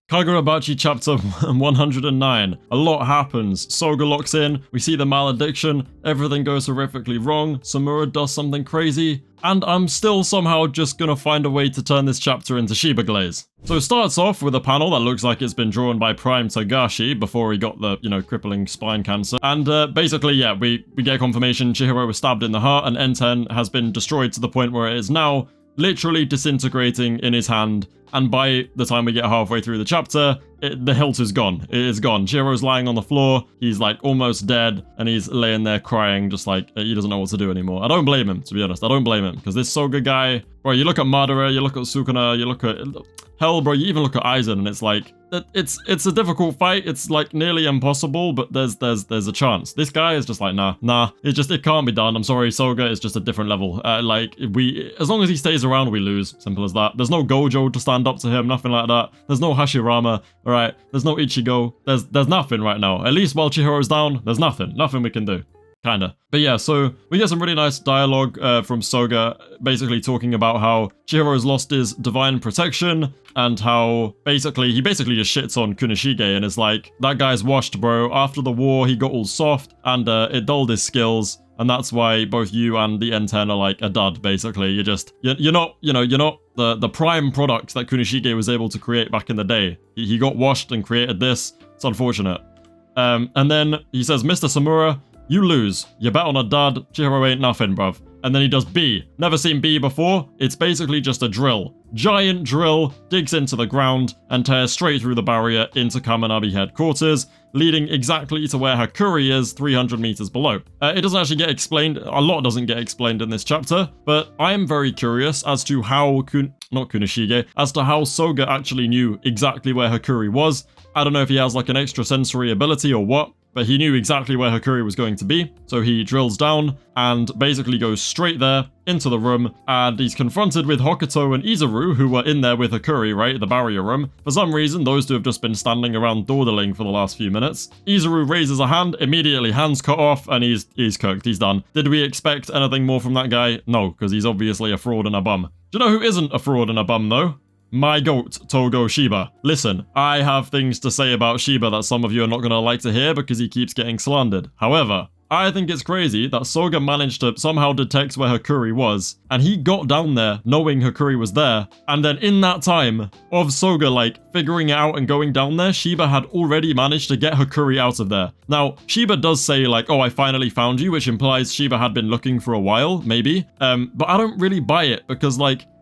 Kagurabachi chapter 109. A lot happens. Soga locks in, we see the maladiction, everything goes horrifically wrong, Samura does something crazy, and I'm still somehow just gonna find a way to turn this chapter into Shiba glaze. So it starts off with a panel that looks like it's been drawn by Prime Togashi before he got the, crippling spine cancer. And basically, yeah, we get confirmation Chihiro was stabbed in the heart and N10 has been destroyed to the point where it is now literally disintegrating in his hand, and by the time we get halfway through the chapter, the hilt is gone. It is gone. Chihiro's lying on the floor, he's like almost dead, and he's laying there crying just like he doesn't know what to do anymore. I don't blame him, to be honest. I don't blame him, because this Soga guy, bro, you look at Madara, you look at Sukuna, you look at... Hell, bro, you even look at Aizen, and it's like, it's a difficult fight. It's like nearly impossible, but there's a chance. This guy is just like, nah. It can't be done. I'm sorry, Soga is just a different level. As long as he stays around, we lose. Simple as that. There's no Gojo to stand up to him, nothing like that. There's no Hashirama, all right? There's no Ichigo. There's nothing right now. At least while Chihiro's down, there's nothing we can do. Kinda. But yeah, so we get some really nice dialogue from Soga, basically talking about how Chihiro's lost his divine protection, and how he basically just shits on Kunishige and is like, that guy's washed, bro. After the war, he got all soft, and it dulled his skills, and that's why both you and the N10 are like a dud, basically. You're not the prime product that Kunishige was able to create back in the day. He got washed and created this. It's unfortunate. And then he says, Mr. Samura, you lose. You bet on a dud. Chihiro ain't nothing, bruv. And then he does B. Never seen B before. It's basically just a drill. Giant drill, digs into the ground, and tears straight through the barrier into Kaminami headquarters, leading exactly to where Hakuri is 300 meters below. It doesn't actually get explained, a lot doesn't get explained in this chapter, but I'm very curious as to how, as to how Soga actually knew exactly where Hakuri was. I don't know if he has like an extrasensory ability or what, but he knew exactly where Hakuri was going to be, so he drills down and basically goes straight there into the room, and he's confronted with Hokuto and Izuru, who were in there with Hakuri, right, the barrier room. For some reason, those two have just been standing around dawdling for the last few minutes. Izuru raises a hand, immediately hands cut off, and he's cooked, he's done. Did we expect anything more from that guy? No, because he's obviously a fraud and a bum. Do you know who isn't a fraud and a bum, though? My goat, Togo Shiba. Listen, I have things to say about Shiba that some of you are not going to like to hear because he keeps getting slandered. However, I think it's crazy that Soga managed to somehow detect where Hakuri was, and he got down there knowing Hakuri was there, and then in that time of Soga figuring it out and going down there, Shiba had already managed to get Hakuri out of there. Now, Shiba does say oh, I finally found you, which implies Shiba had been looking for a while, maybe, but I don't really buy it because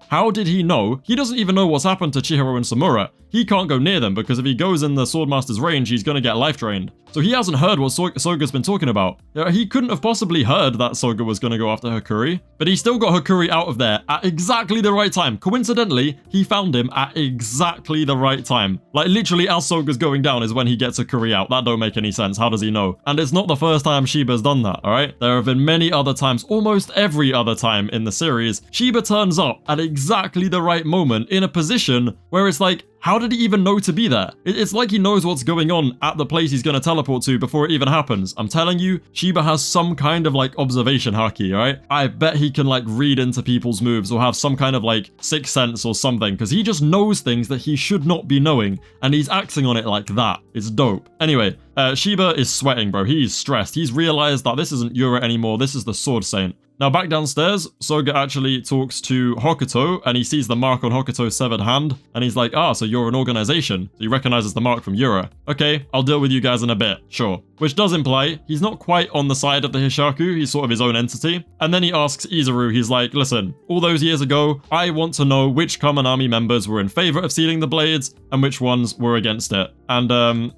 how did he know? He doesn't even know what's happened to Chihiro and Samura. He can't go near them because if he goes in the Swordmaster's range, he's gonna get life drained. So he hasn't heard what Soga's been talking about. He couldn't have possibly heard that Soga was gonna go after Hakuri, but he still got Hakuri out of there at exactly the right time. Coincidentally, he found him at exactly the right time. Literally as Soga's going down is when he gets Hakuri out. That don't make any sense. How does he know? And it's not the first time Shiba's done that, alright? There have been many other times, almost every other time in the series, Shiba turns up at exactly the right moment in a position where it's how did he even know to be there? It's like he knows what's going on at the place he's going to teleport to before it even happens. I'm telling you, Shiba has some kind of observation haki, alright? I bet he can read into people's moves or have some kind of sixth sense or something, because he just knows things that he should not be knowing, and he's acting on it like that. It's dope. Anyway, Shiba is sweating, bro. He's stressed. He's realized that this isn't Yura anymore. This is the Sword Saint. Now back downstairs, Soga actually talks to Hokuto, and he sees the mark on Hokuto's severed hand, and he's like, so you're an organization. So he recognizes the mark from Yura. Okay, I'll deal with you guys in a bit, sure. Which does imply he's not quite on the side of the Hishaku, he's sort of his own entity. And then he asks Izuru, he's like, listen, all those years ago, I want to know which Kaminami members were in favor of sealing the blades, and which ones were against it. And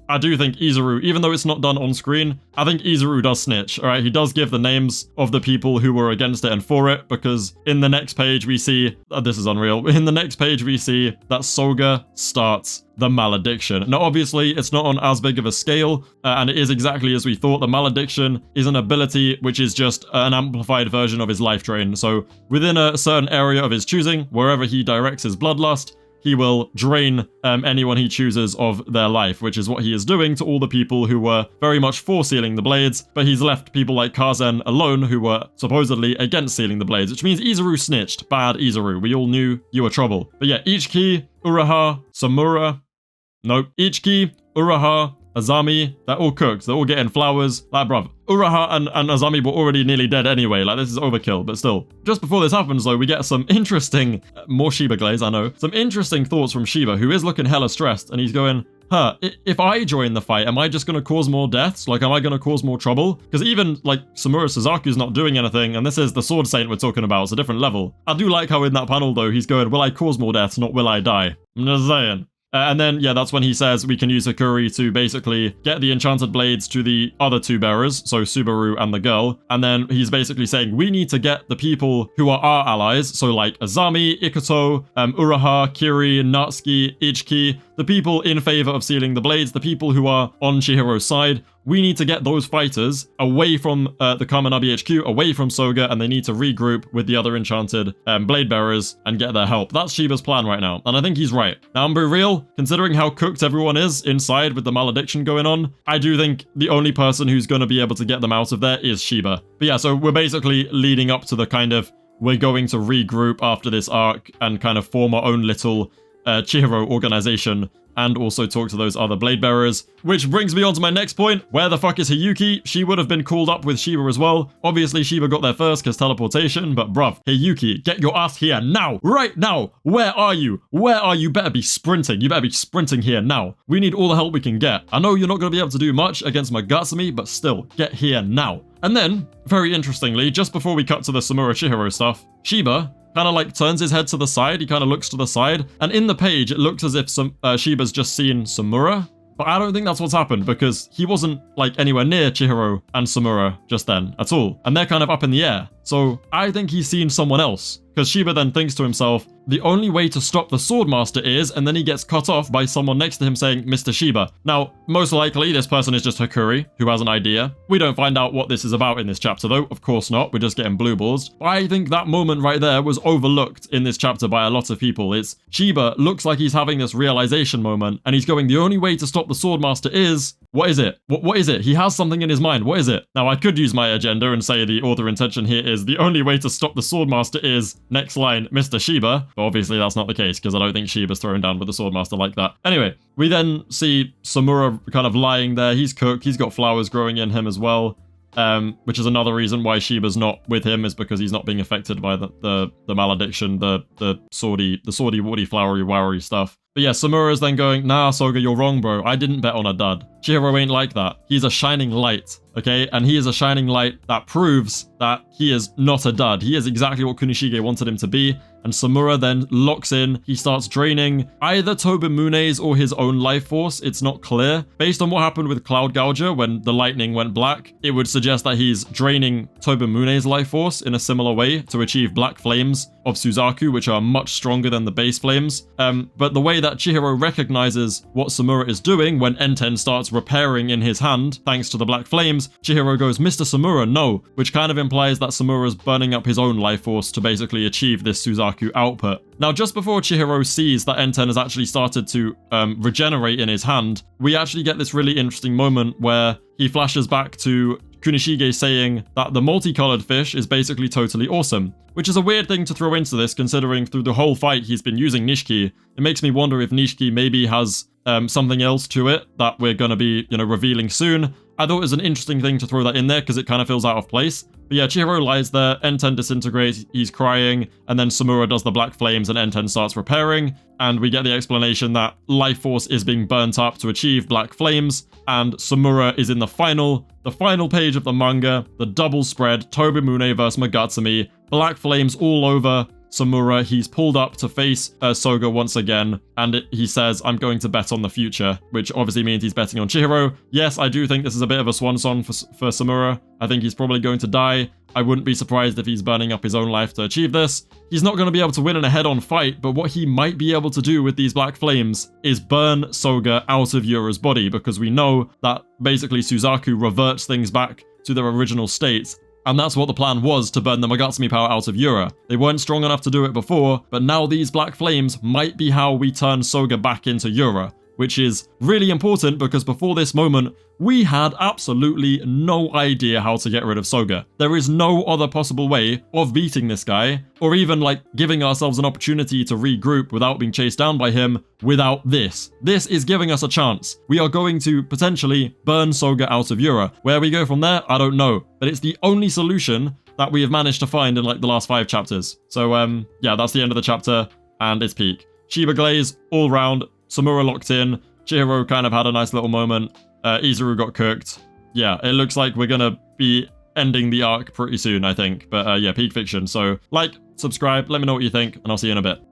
I do think Izuru, even though it's not done on screen, I think Izuru does snitch, alright? He does give the names of the people who were against it and for it, because in the next page we see, this is unreal, in the next page we see that Soga starts the maladiction. Now obviously it's not on as big of a scale, and it is exactly as we thought. The maladiction is an ability which is just an amplified version of his life drain. So within a certain area of his choosing, wherever he directs his bloodlust, he will drain anyone he chooses of their life, which is what he is doing to all the people who were very much for sealing the blades, but he's left people like Kazen alone who were supposedly against sealing the blades, which means Izuru snitched. Bad Izuru. We all knew you were trouble. But yeah, each key, Uraha, Samura, Nope. Ichiki, Uraha, Azami, they're all cooked. They're all getting flowers. Like, bruv, Uraha and Azami were already nearly dead anyway. Like, this is overkill, but still. Just before this happens, though, we get some interesting, more Shiba glaze, I know. Some interesting thoughts from Shiba, who is looking hella stressed, and he's going, if I join the fight, am I just going to cause more deaths? Like, am I going to cause more trouble? Because even, like, Samura Suzaku's not doing anything, and this is the Sword Saint we're talking about. It's a different level. I do like how in that panel, though, he's going, will I cause more deaths, not will I die? I'm just saying. And then, yeah, that's when he says we can use Hakuri to basically get the enchanted blades to the other two bearers, so Subaru and the girl. And then he's basically saying we need to get the people who are our allies, so like Azami, Ikuto, Uraha, Kiri, Natsuki, Ichiki, the people in favor of sealing the blades, the people who are on Chihiro's side. We need to get those fighters away from the Kamanabi HQ, away from Soga, and they need to regroup with the other enchanted blade bearers and get their help. That's Shiba's plan right now, and I think he's right. Now, I'm being real, considering how cooked everyone is inside with the malediction going on, I do think the only person who's going to be able to get them out of there is Shiba. But yeah, so we're basically leading up to the kind of, we're going to regroup after this arc and kind of form our own little Chihiro organization, and also talk to those other blade bearers. Which brings me on to my next point. Where the fuck is Hiyuki? She would have been called up with Shiba as well. Obviously, Shiba got there first because teleportation, but bruv, Hiyuki, get your ass here now! Right now! Where are you? Where are you? Better be sprinting. You better be sprinting here now. We need all the help we can get. I know you're not going to be able to do much against Magatsumi, but still, get here now. And then, very interestingly, just before we cut to the Samura Chihiro stuff, Shiba kind of like turns his head to the side, he kind of looks to the side, and in the page it looks as if Shiba's just seen Samura, but I don't think that's what's happened because he wasn't like anywhere near Chihiro and Samura just then at all, and they're kind of up in the air. So I think he's seen someone else, because Shiba then thinks to himself, the only way to stop the Swordmaster is, and then he gets cut off by someone next to him saying, Mr. Shiba. Now, most likely this person is just Hakuri, who has an idea. We don't find out what this is about in this chapter though, of course not, we're just getting blue balls. But I think that moment right there was overlooked in this chapter by a lot of people. It's, Shiba looks like he's having this realization moment, and he's going, the only way to stop the Swordmaster is, what is it? What is it? He has something in his mind, what is it? Now I could use my agenda and say the author intention here is, the only way to stop the Swordmaster is, next line, Mr. Shiba. But obviously that's not the case, because I don't think Shiba's thrown down with the Swordmaster like that. Anyway, we then see Samura kind of lying there. He's cooked, he's got flowers growing in him as well. Which is another reason why Shiba's not with him, is because he's not being affected by the malediction, the swordy, woody, flowery, wowery stuff. But yeah, Samura's then going, nah, Soga, you're wrong, bro. I didn't bet on a dud. Chihiro ain't like that. He's a shining light, okay? And he is a shining light that proves that he is not a dud. He is exactly what Kunishige wanted him to be. And Samura then locks in. He starts draining either Tobimune's or his own life force. It's not clear. Based on what happened with Cloud Gouger when the lightning went black, it would suggest that he's draining Tobimune's life force in a similar way to achieve black flames of Suzaku, which are much stronger than the base flames. But the way that Chihiro recognizes what Samura is doing when Enten starts repairing in his hand, thanks to the black flames, Chihiro goes, Mr. Samura, no, which kind of implies that Samura's burning up his own life force to basically achieve this Suzaku output. Now, just before Chihiro sees that Enten has actually started to regenerate in his hand, we actually get this really interesting moment where he flashes back to Kunishige saying that the multicolored fish is basically totally awesome, which is a weird thing to throw into this considering through the whole fight he's been using Nishiki. It makes me wonder if Nishiki maybe has something else to it that we're going to be, revealing soon. I thought it was an interesting thing to throw that in there because it kind of feels out of place. But yeah, Chihiro lies there, Enten disintegrates, he's crying, and then Samura does the black flames and Enten starts repairing, and we get the explanation that life force is being burnt up to achieve black flames, and Samura is in the final page of the manga, the double spread, Tobimune vs Magatsumi, black flames all over Samura. He's pulled up to face Soga once again, and he says, I'm going to bet on the future, which obviously means he's betting on Chihiro. Yes, I do think this is a bit of a swan song for Samura. I think he's probably going to die. I wouldn't be surprised if he's burning up his own life to achieve this. He's not going to be able to win in a head-on fight, but what he might be able to do with these black flames is burn Soga out of Yura's body, because we know that basically Suzaku reverts things back to their original state. And that's what the plan was, to burn the Magatsumi power out of Yura. They weren't strong enough to do it before, but now these black flames might be how we turn Soga back into Yura. which is really important because before this moment, we had absolutely no idea how to get rid of Soga. There is no other possible way of beating this guy, or even like giving ourselves an opportunity to regroup without being chased down by him without this. This is giving us a chance. We are going to potentially burn Soga out of Yura. Where we go from there, I don't know, but it's the only solution that we have managed to find in like the last 5 chapters. So yeah, that's the end of the chapter, and it's peak. Shiba glaze all round, Samura locked in, Chihiro kind of had a nice little moment, Izuru got cooked. Yeah, it looks like we're gonna be ending the arc pretty soon, I think. But yeah, peak fiction. So like, subscribe, let me know what you think, and I'll see you in a bit.